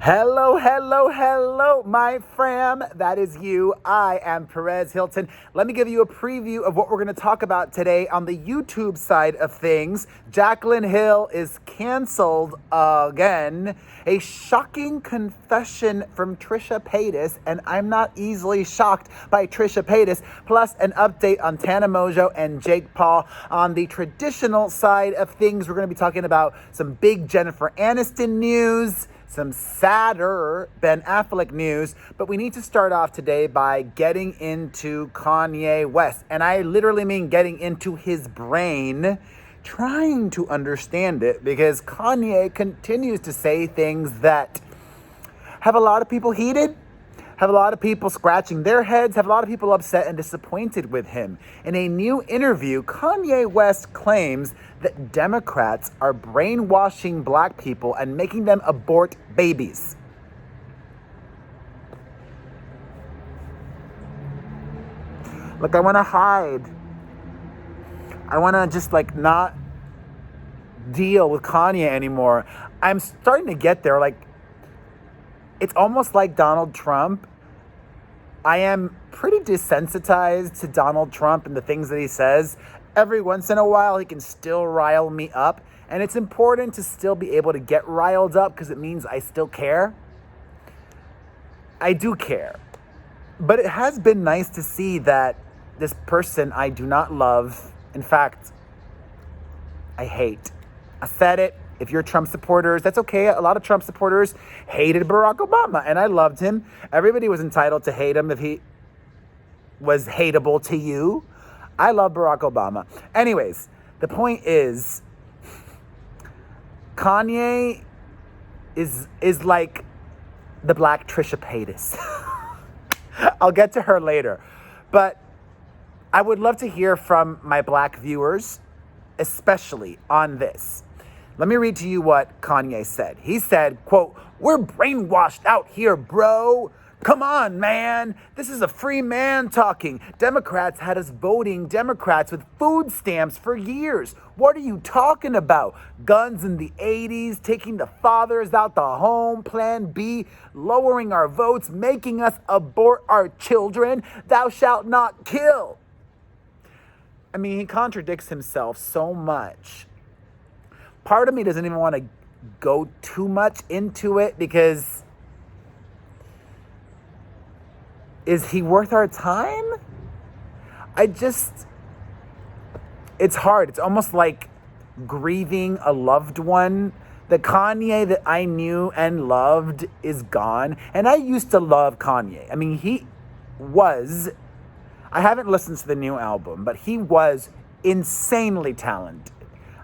Hello, hello, hello, my fam. That is you. I am Perez Hilton. Let me give you a preview of what we're going to talk about today on the YouTube side of things. Jaclyn Hill is canceled again. A shocking confession from Trisha Paytas, and I'm not easily shocked by Trisha Paytas, plus an update on Tana Mongeau and Jake Paul. On the traditional side of things, we're going to be talking about some big Jennifer Aniston news, some sadder Ben Affleck news, but we need to start off today by getting into Kanye West. And I literally mean getting into his brain, trying to understand it, because Kanye continues to say things that have a lot of people heated, have a lot of people scratching their heads, have a lot of people upset and disappointed with him. In a new interview, Kanye West claims that Democrats are brainwashing black people and making them abort babies. Look, I want to hide. I want to just not deal with Kanye anymore. I'm starting to get there. It's almost like Donald Trump. I am pretty desensitized to Donald Trump and the things that he says. Every once in a while, he can still rile me up. And it's important to still be able to get riled up because it means I still care. I do care. But it has been nice to see that this person I do not love, in fact, I hate. I said it. If you're Trump supporters, that's okay. A lot of Trump supporters hated Barack Obama, and I loved him. Everybody was entitled to hate him if he was hateable to you. I love Barack Obama. Anyways, the point is, Kanye is like the black Trisha Paytas. I'll get to her later. But I would love to hear from my black viewers, especially on this. Let me read to you what Kanye said. He said, quote, "We're brainwashed out here, bro. Come on, man. This is a free man talking. Democrats had us voting Democrats with food stamps for years. What are you talking about? Guns in the 80s, taking the fathers out the home, Plan B, lowering our votes, making us abort our children. Thou shalt not kill." I mean, he contradicts himself so much. Part of me doesn't even want to go too much into it because is he worth our time? It's hard. It's almost like grieving a loved one. The Kanye that I knew and loved is gone. And I used to love Kanye. I mean, I haven't listened to the new album, but he was insanely talented.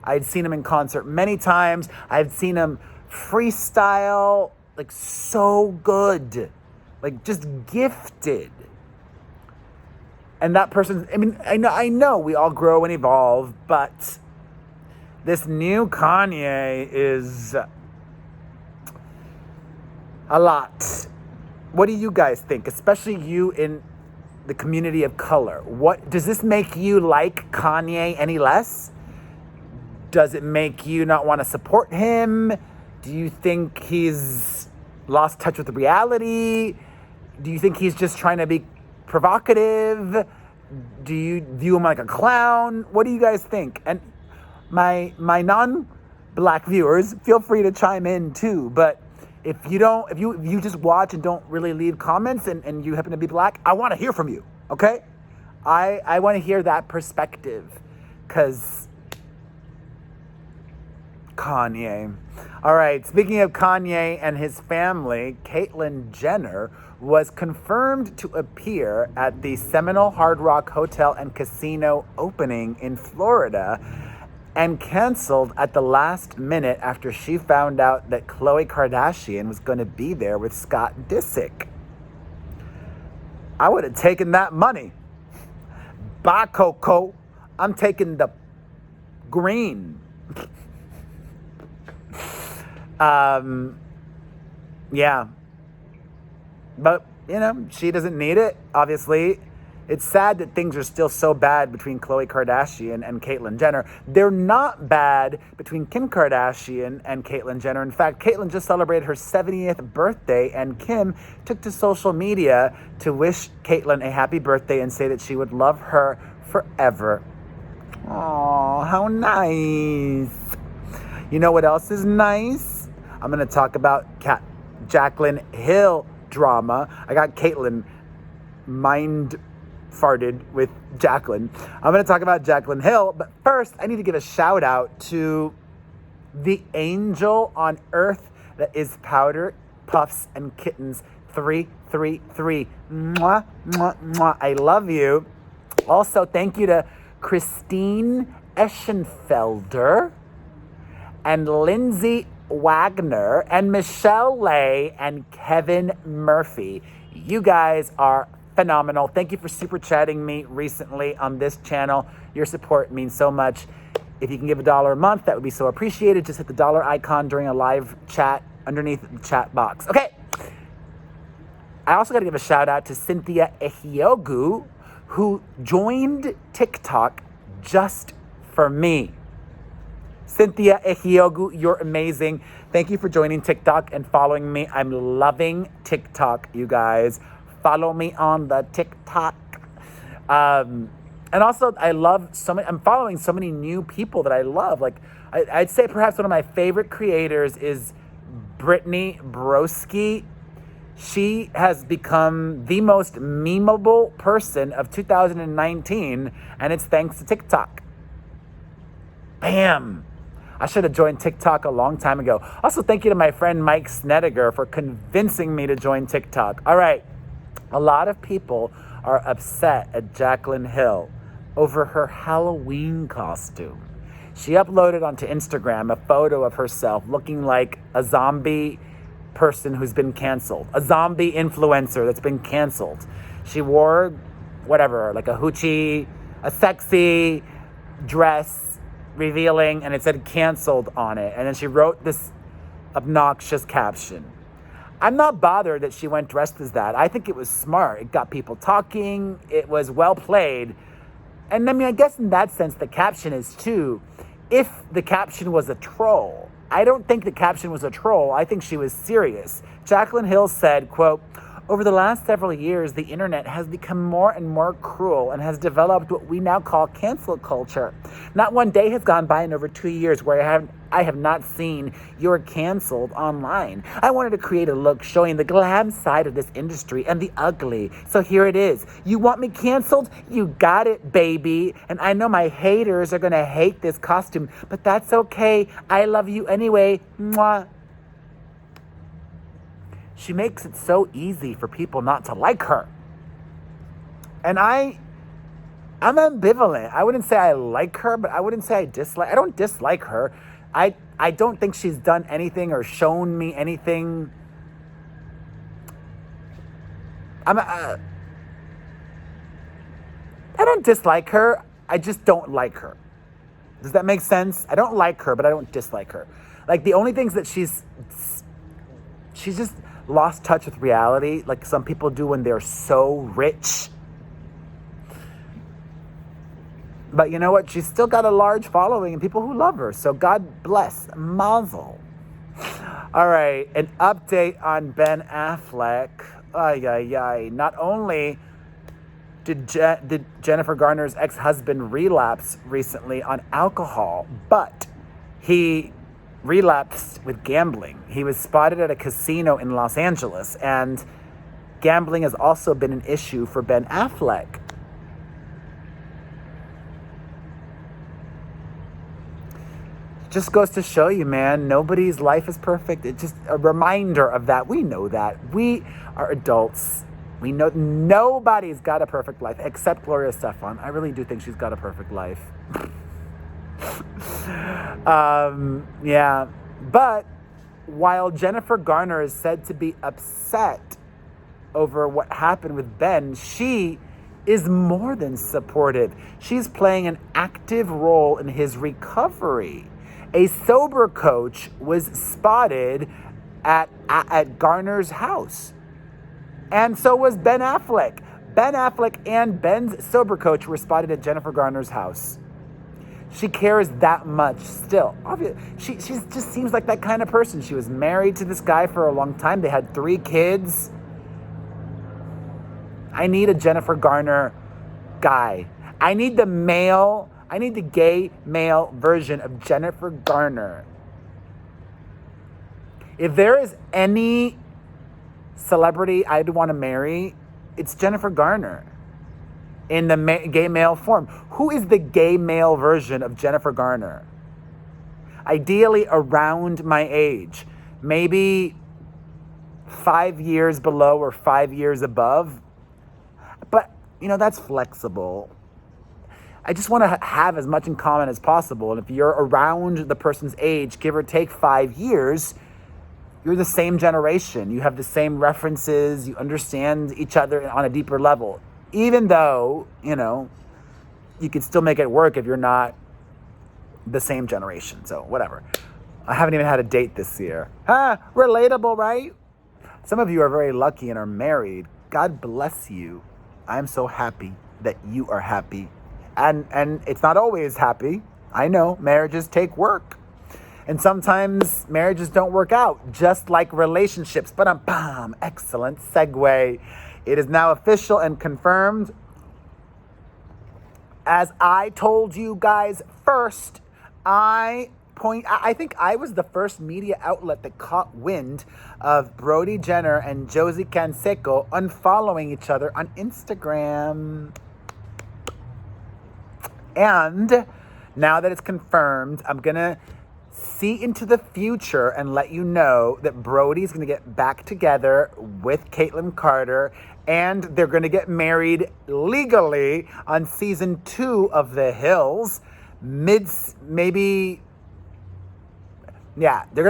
I'd seen him in concert many times. I've seen him freestyle, so good, just gifted. And that person, I know we all grow and evolve, but this new Kanye is a lot. What do you guys think? Especially you in the community of color. What does this make you like Kanye any less? Does it make you not want to support him? Do you think he's lost touch with reality? Do you think he's just trying to be provocative? Do you view him like a clown? What do you guys think? And my non-black viewers, feel free to chime in too. But if you just watch and don't really leave comments and you happen to be black, I want to hear from you, okay? I want to hear that perspective because Kanye. All right, speaking of Kanye and his family, Caitlyn Jenner was confirmed to appear at the Seminole Hard Rock Hotel and Casino opening in Florida and canceled at the last minute after she found out that Khloe Kardashian was going to be there with Scott Disick. I would have taken that money. Bye, Coco. I'm taking the green. Yeah. But, she doesn't need it, obviously. It's sad that things are still so bad between Khloe Kardashian and Caitlyn Jenner. They're not bad between Kim Kardashian and Caitlyn Jenner. In fact, Caitlyn just celebrated her 70th birthday, and Kim took to social media to wish Caitlyn a happy birthday and say that she would love her forever. Oh, how nice. You know what else is nice? I'm going to talk about Jaclyn Hill drama. I got Caitlyn mind farted with Jaclyn. I'm going to talk about Jaclyn Hill, but first I need to give a shout out to the angel on earth that is Powder, Puffs, and Kittens 333. Mwah, mwah, mwah. I love you. Also, thank you to Christine Eschenfelder and Lindsay Wagner and Michelle Lay and Kevin Murphy. You guys are phenomenal. Thank you for super chatting me recently on this channel. Your support means so much. If you can give $1 a month, that would be so appreciated. Just hit the dollar icon during a live chat underneath the chat box. Okay. I also got to give a shout out to Cynthia Ehiogu, who joined TikTok just for me. Cynthia Ehiogu, you're amazing. Thank you for joining TikTok and following me. I'm loving TikTok, you guys. Follow me on the TikTok. And also, I'm following so many new people that I love. Like, I'd say perhaps one of my favorite creators is Brittany Broski. She has become the most memeable person of 2019, and it's thanks to TikTok. Bam! I should have joined TikTok a long time ago. Also, thank you to my friend Mike Snediger for convincing me to join TikTok. All right. A lot of people are upset at Jaclyn Hill over her Halloween costume. She uploaded onto Instagram a photo of herself looking like a zombie person who's been canceled, a zombie influencer that's been canceled. She wore whatever, like a hoochie, a sexy dress revealing, and it said canceled on it. And then she wrote this obnoxious caption. I'm not bothered that she went dressed as that. I think it was smart. It got people talking. It was well played. And I mean, I guess in that sense, the caption is too. If the caption was a troll, I don't think the caption was a troll. I think she was serious. Jaclyn Hill said, quote, over the last several years, the internet has become more and more cruel and has developed what we now call cancel culture. Not one day has gone by in over 2 years where I have not seen you're canceled online. I wanted to create a look showing the glam side of this industry and the ugly. So here it is. You want me canceled? You got it, baby. And I know my haters are going to hate this costume, but that's okay. I love you anyway. Mwah. She makes it so easy for people not to like her. And I'm ambivalent. I wouldn't say I like her, but I wouldn't say I don't dislike her. I don't think she's done anything or shown me anything. I don't dislike her. I just don't like her. Does that make sense? I don't like her, but I don't dislike her. Like, the only things that she's just lost touch with reality, like some people do when they're so rich. But you know what? She's still got a large following and people who love her. So God bless. Mazel. All right. An update on Ben Affleck. Ay, ay, ay. Not only did Jennifer Garner's ex-husband relapse recently on alcohol, but he relapsed with gambling. He was spotted at a casino in Los Angeles, and gambling has also been an issue for Ben Affleck. Just goes to show you, man, nobody's life is perfect. It's just a reminder of that. We know that. We are adults. We know nobody's got a perfect life except Gloria Estefan. I really do think she's got a perfect life. Yeah. But while Jennifer Garner is said to be upset over what happened with Ben, she is more than supportive. She's playing an active role in his recovery. A sober coach was spotted at Garner's house. And so was Ben Affleck. Ben Affleck and Ben's sober coach were spotted at Jennifer Garner's house. She cares that much still. She just seems like that kind of person. She was married to this guy for a long time. They had 3 kids. I need a Jennifer Garner guy. I need the gay male version of Jennifer Garner. If there is any celebrity I'd want to marry, it's Jennifer Garner in the gay male form. Who is the gay male version of Jennifer Garner? Ideally around my age. Maybe 5 years below or 5 years above. But, that's flexible. I just want to have as much in common as possible. And if you're around the person's age, give or take 5 years, you're the same generation. You have the same references. You understand each other on a deeper level. Even though, you can still make it work if you're not the same generation. So, whatever. I haven't even had a date this year. Relatable, right? Some of you are very lucky and are married. God bless you. I'm so happy that you are happy. And it's not always happy. I know, marriages take work. And sometimes marriages don't work out, just like relationships. But excellent segue. It is now official and confirmed. As I told you guys first, I think I was the first media outlet that caught wind of Brody Jenner and Josie Canseco unfollowing each other on Instagram. And now that it's confirmed, I'm going to see into the future and let you know that Brody's going to get back together with Caitlyn Carter, and they're going to get married legally on season 2 of The Hills. They're going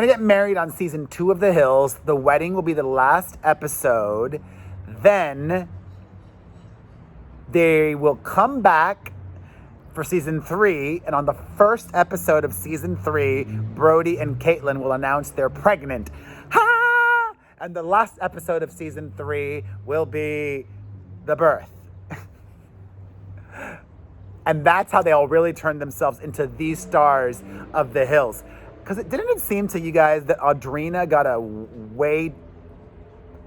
to get married on season 2 of The Hills. The wedding will be the last episode. Then they will come back for season 3, and on the first episode of season 3, Brody and Caitlyn will announce they're pregnant. And the last episode of season 3 will be the birth. And that's how they'll really turn themselves into the stars of The Hills. Because didn't it seem to you guys that Audrina got a way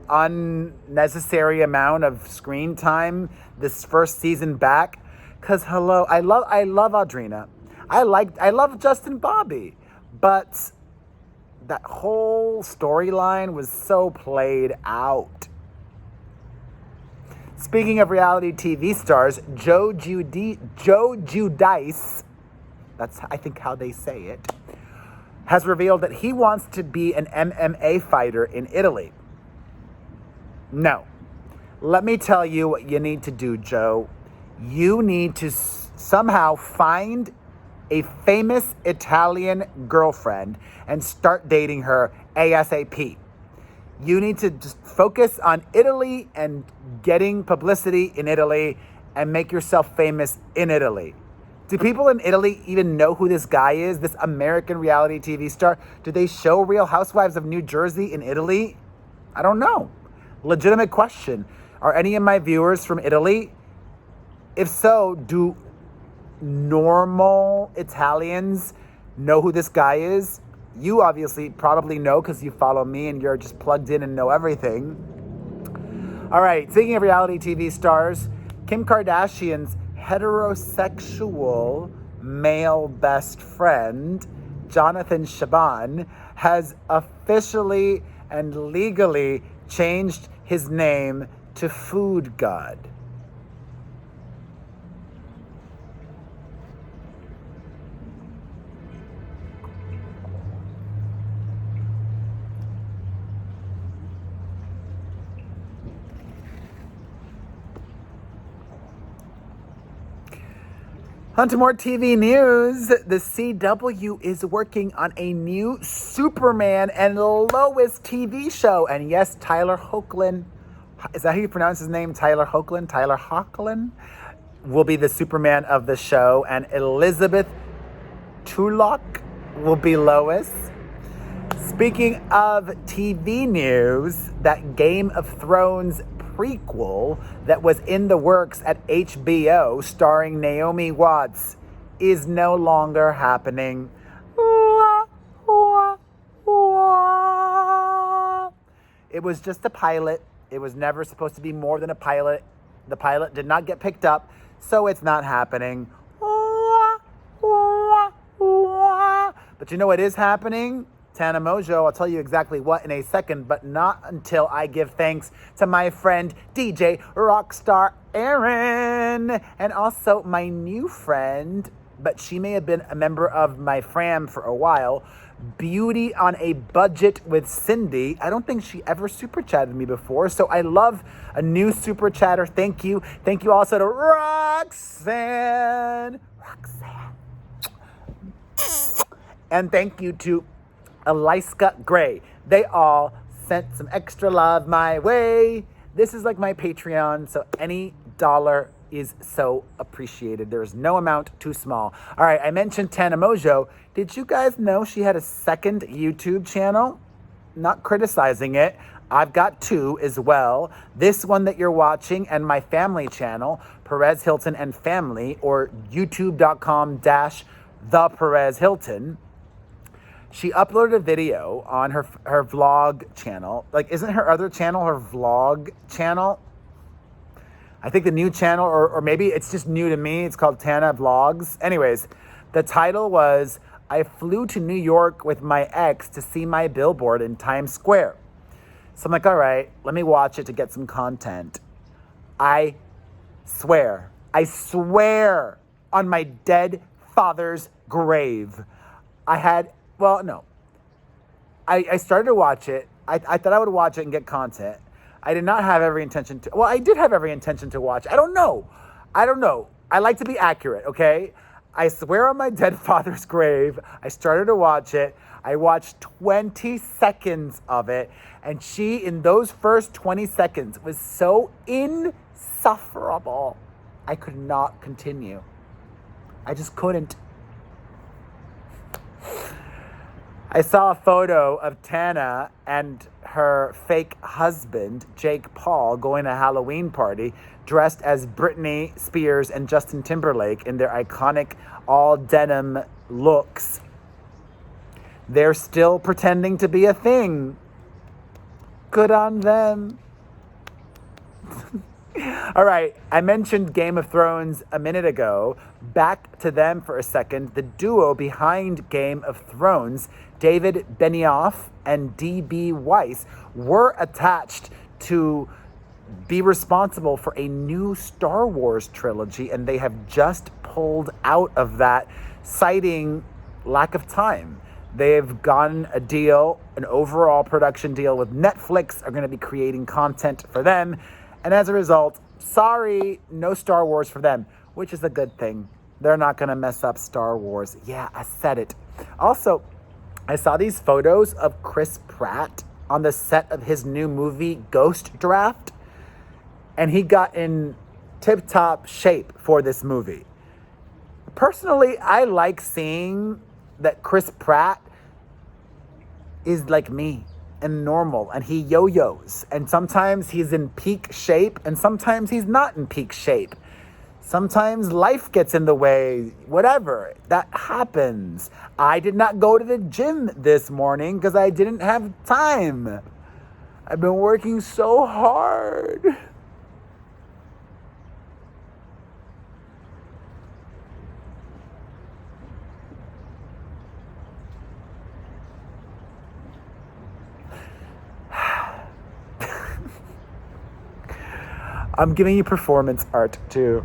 unnecessary amount of screen time this first season back? Because hello, I love Audrina. I love Justin Bobby. But that whole storyline was so played out. Speaking of reality TV stars, Joe Giudice, that's I think how they say it, has revealed that he wants to be an MMA fighter in Italy. No. Let me tell you what you need to do, Joe. You need to somehow find a famous Italian girlfriend and start dating her ASAP. You need to just focus on Italy and getting publicity in Italy and make yourself famous in Italy. Do people in Italy even know who this guy is, this American reality TV star? Do they show Real Housewives of New Jersey in Italy? I don't know. Legitimate question. Are any of my viewers from Italy? If so, do normal Italians know who this guy is? You obviously probably know because you follow me and you're just plugged in and know everything. All right, speaking of reality TV stars, Kim Kardashian's heterosexual male best friend, Jonathan Shaban, has officially and legally changed his name to Food God. On to more TV news. The CW is working on a new Superman and Lois TV show. And yes, Tyler Hoechlin, is that how you pronounce his name? Tyler Hoechlin? Tyler Hoechlin will be the Superman of the show. And Elizabeth Tulloch will be Lois. Speaking of TV news, that Game of Thrones prequel that was in the works at HBO starring Naomi Watts is no longer happening. It was just a pilot. It was never supposed to be more than a pilot. The pilot did not get picked up, so it's not happening. But you know what is happening? Tana Mongeau, I'll tell you exactly what in a second, but not until I give thanks to my friend DJ Rockstar Aaron, and also my new friend, but she may have been a member of my fam for a while, Beauty on a Budget with Cindy. I don't think she ever super chatted me before, so I love a new super chatter. Thank you. Thank you also to Roxanne. And thank you to Eliska Gray. They all sent some extra love my way. This is like my Patreon, so any dollar is so appreciated. There is no amount too small. All right, I mentioned Tana Mongeau. Did you guys know she had a second YouTube channel? Not criticizing it. I've got two as well. This one that you're watching and my family channel, Perez Hilton and Family, or youtube.com/the Perez Hilton. She uploaded a video on her vlog channel. Like, isn't her other channel her vlog channel? I think the new channel, or maybe it's just new to me, it's called Tana Vlogs. Anyways, the title was, I flew to New York with my ex to see my billboard in Times Square. So I'm like, all right, let me watch it to get some content. I swear on my dead father's grave, I started to watch it. I thought I would watch it and get content. I did not have every intention to. Well, I did have every intention to watch. I don't know. I like to be accurate, okay? I swear on my dead father's grave, I started to watch it. I watched 20 seconds of it. And she, in those first 20 seconds, was so insufferable. I could not continue. I just couldn't. I saw a photo of Tana and her fake husband, Jake Paul, going to a Halloween party dressed as Britney Spears and Justin Timberlake in their iconic all denim looks. They're still pretending to be a thing. Good on them. All right, I mentioned Game of Thrones a minute ago. Back to them for a second. The duo behind Game of Thrones, David Benioff and D.B. Weiss, were attached to be responsible for a new Star Wars trilogy, and they have just pulled out of that, citing lack of time. They've gotten a deal, an overall production deal with Netflix, are going to be creating content for them. And as a result, sorry, no Star Wars for them, which is a good thing. They're not going to mess up Star Wars. Yeah, I said it. Also, I saw these photos of Chris Pratt on the set of his new movie, Ghost Draft. And he got in tip-top shape for this movie. Personally, I like seeing that Chris Pratt is like me and normal, and he yo-yos, and sometimes he's in peak shape and sometimes he's not in peak shape. Sometimes life gets in the way, whatever, that happens. I did not go to the gym this morning because I didn't have time. I've been working so hard. I'm giving you performance art too.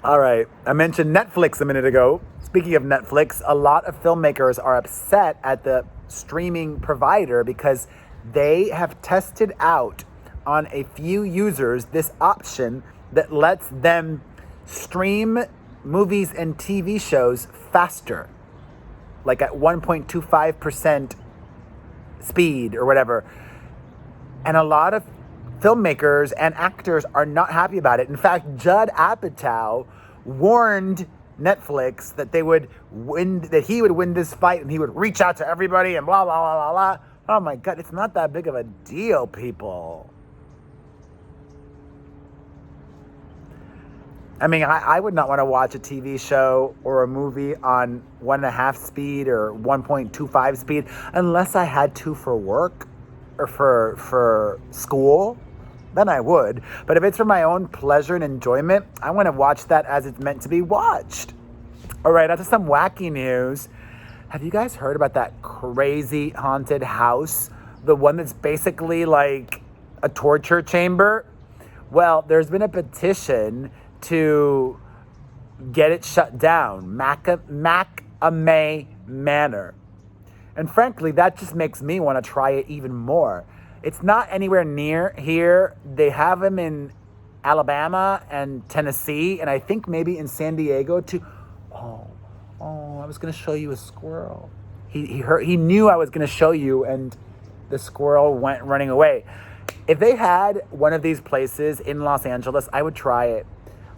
All right, I mentioned Netflix a minute ago. Speaking of Netflix, a lot of filmmakers are upset at the streaming provider because they have tested out on a few users this option that lets them stream movies and TV shows faster, like at 1.25% speed or whatever. And a lot of filmmakers and actors are not happy about it. In fact, Judd Apatow warned Netflix that he would win this fight and he would reach out to everybody and blah, blah, blah, blah, blah. Oh my God, it's not that big of a deal, people. I mean, I would not want to watch a TV show or a movie on 1.5 speed or 1.25 speed unless I had to for work or for school. Then I would. But if it's for my own pleasure and enjoyment, I want to watch that as it's meant to be watched. All right, on to some wacky news. Have you guys heard about that crazy haunted house? The one that's basically like a torture chamber? Well, there's been a petition to get it shut down, Macamay Manor. And frankly, that just makes me want to try it even more. It's not anywhere near here. They have them in Alabama and Tennessee, and I think maybe in San Diego too. Oh, I was going to show you a squirrel. He knew I was going to show you, and the squirrel went running away. If they had one of these places in Los Angeles, I would try it.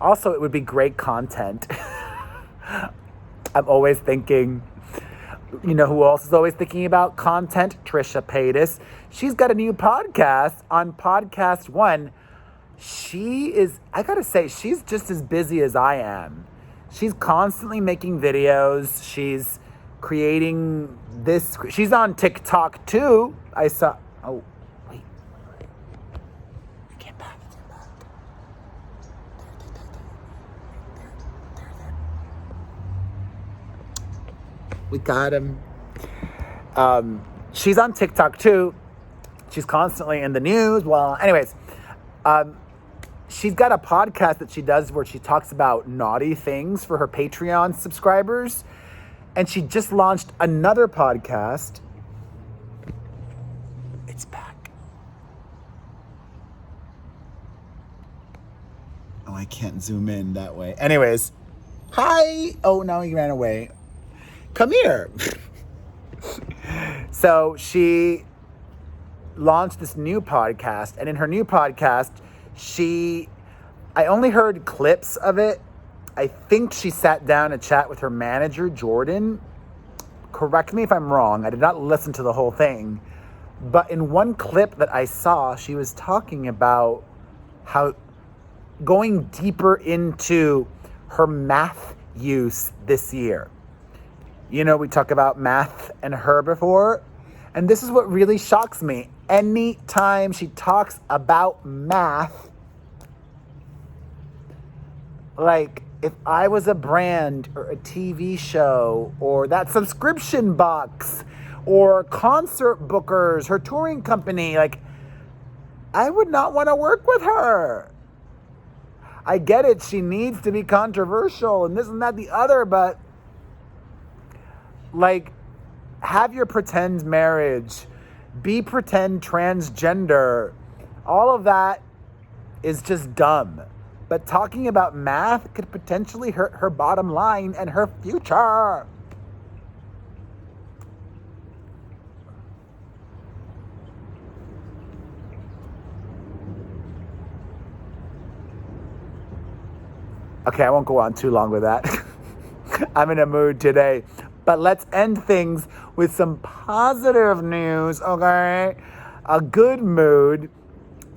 Also, it would be great content. I'm always thinking, you know who else is always thinking about content? Trisha Paytas. She's got a new podcast on Podcast One. I gotta say, she's just as busy as I am. She's constantly making videos. She's creating this. She's on TikTok too. Oh, wait. Get back. There. We got him. She's on TikTok too. She's constantly in the news. Well, anyways, she's got a podcast that she does where she talks about naughty things for her Patreon subscribers. And she just launched another podcast. It's back. Oh, I can't zoom in that way. Anyways, hi. Oh, now he ran away. Come here. So she launched this new podcast, and in her new podcast, I only heard clips of it. I think she sat down and chat with her manager, Jordan. Correct me if I'm wrong. I did not listen to the whole thing. But in one clip that I saw, she was talking about how going deeper into her math use this year. You know, we talk about math and her before. And this is what really shocks me. Anytime she talks about math, like if I was a brand or a TV show or that subscription box or concert bookers, her touring company, like I would not want to work with her. I get it. She needs to be controversial and this and that, the other, but like have your pretend marriage, be pretend transgender. All of that is just dumb. But talking about math could potentially hurt her bottom line and her future. Okay, I won't go on too long with that. I'm in a mood today. But let's end things with some positive news, okay? A good mood.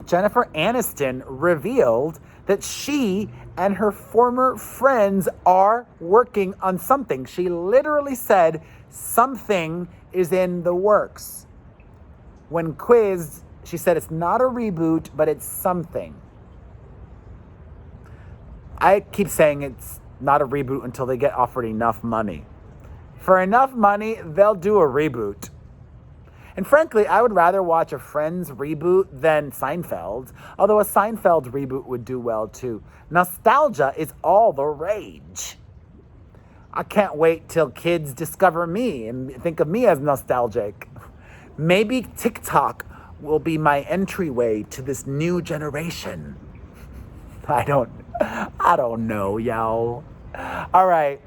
Jennifer Aniston revealed that she and her former friends are working on something. She literally said something is in the works. When quizzed, she said it's not a reboot, but it's something. I keep saying it's not a reboot until they get offered enough money. For enough money, they'll do a reboot. And frankly, I would rather watch a Friends reboot than Seinfeld, although a Seinfeld reboot would do well too. Nostalgia is all the rage. I can't wait till kids discover me and think of me as nostalgic. Maybe TikTok will be my entryway to this new generation. I don't know, y'all. All right.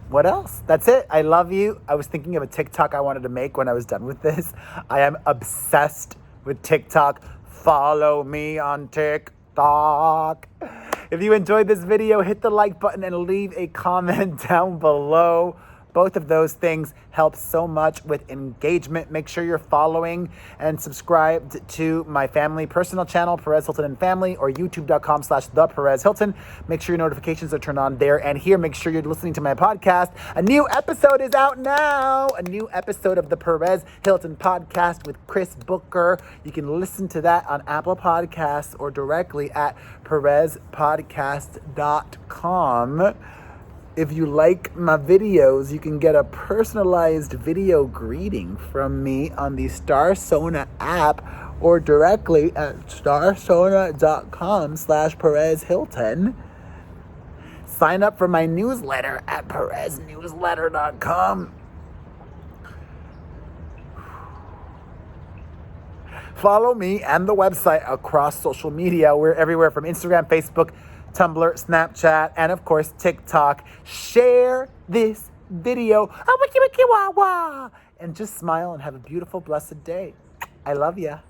What else? That's it. I love you. I was thinking of a TikTok I wanted to make when I was done with this. I am obsessed with TikTok. Follow me on TikTok. If you enjoyed this video, hit the like button and leave a comment down below. Both of those things help so much with engagement. Make sure you're following and subscribed to my family personal channel, Perez Hilton and Family, or youtube.com/The Perez Hilton. Make sure your notifications are turned on there and here. Make sure you're listening to my podcast. A new episode is out now. A new episode of the Perez Hilton podcast with Chris Booker. You can listen to that on Apple Podcasts or directly at perezpodcast.com. If you like my videos, you can get a personalized video greeting from me on the Starsona app or directly at starsona.com/Perez Hilton. Sign up for my newsletter at pereznewsletter.com. Follow me and the website across social media. We're everywhere from Instagram, Facebook, Tumblr, Snapchat, and of course, TikTok. Share this video. And just smile and have a beautiful, blessed day. I love ya.